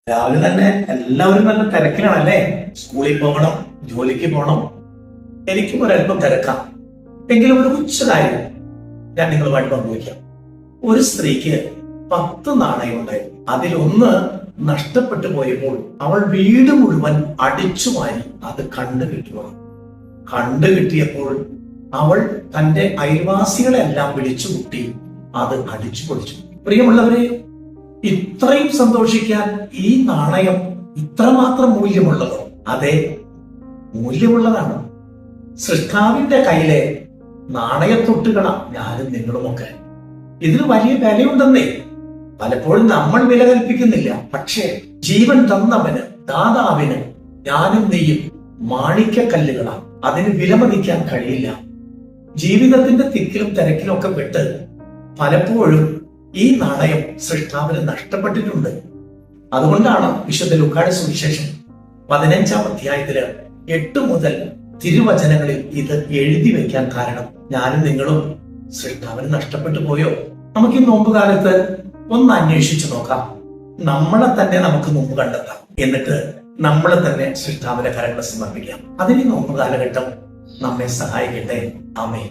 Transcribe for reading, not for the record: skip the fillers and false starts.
രാവിലെ തന്നെ എല്ലാവരും നല്ല തിരക്കിലാണല്ലേ. സ്കൂളിൽ പോകണം, ജോലിക്ക് പോകണം. എനിക്കും ഒരല്പം തിരക്കാം. എങ്കിലും ഒരു കൊച്ചു കാര്യം ഞാൻ നിങ്ങളുമായിട്ട് പങ്കുവയ്ക്കാം. ഒരു സ്ത്രീക്ക് 10 നാണയം ഉണ്ടായിരുന്നു. അതിലൊന്ന് നഷ്ടപ്പെട്ടു പോയപ്പോൾ അവൾ വീട് മുഴുവൻ അടിച്ചു മാറി അത് കണ്ടുകിട്ടിയപ്പോൾ അവൾ തന്റെ അയൽവാസികളെല്ലാം വിളിച്ചുകൂട്ടി അത് അടിച്ചു പൊളിച്ചു. പ്രിയമുള്ളവരെ, ഇത്രയും സന്തോഷിക്കാൻ ഈ നാണയം ഇത്രമാത്രം മൂല്യമുള്ളതോ? അതെ, മൂല്യമുള്ളതാണ്. സൃഷ്ടാവിന്റെ കയ്യിലെ നാണയത്തൊട്ടുകളാ ഞാനും നിങ്ങളുമൊക്കെ. ഇതിന് വലിയ വിലയുണ്ടെന്നേ. പലപ്പോഴും നമ്മൾ വില കൽപ്പിക്കുന്നില്ല. പക്ഷേ ജീവൻ തന്നവന്, ദാതാവിന് ഞാനും നീയും മാണിക്യക്കല്ലുകളാ. അതിന് വിലമതിക്കാൻ കഴിയില്ല. ജീവിതത്തിന്റെ തിക്കിലും തിരക്കിലും ഒക്കെ പെട്ട് പലപ്പോഴും ഈ നാണയം സൃഷ്ടാവിന് നഷ്ടപ്പെട്ടിട്ടുണ്ട്. അതുകൊണ്ടാണ് വിശുദ്ധ ലൂക്കായുടെ സുവിശേഷം 15-ാം അധ്യായത്തില് 8 മുതൽ തിരുവചനങ്ങളിൽ ഇത് എഴുതി വെക്കാൻ കാരണം. ഞാനും നിങ്ങളും സൃഷ്ടാവിന് നഷ്ടപ്പെട്ടു പോയോ? നമുക്ക് ഈ നോമ്പ് കാലത്ത് ഒന്ന് അന്വേഷിച്ചു നോക്കാം. നമ്മളെ തന്നെ നമുക്ക് മുമ്പ് കണ്ടെത്താം. എന്നിട്ട് നമ്മളെ തന്നെ സൃഷ്ടാവിന്റെ കരങ്ങൾ സമർപ്പിക്കാം. അതിന് നോമ്പ് കാലഘട്ടം നമ്മെ സഹായിക്കട്ടെ. ആമേൻ.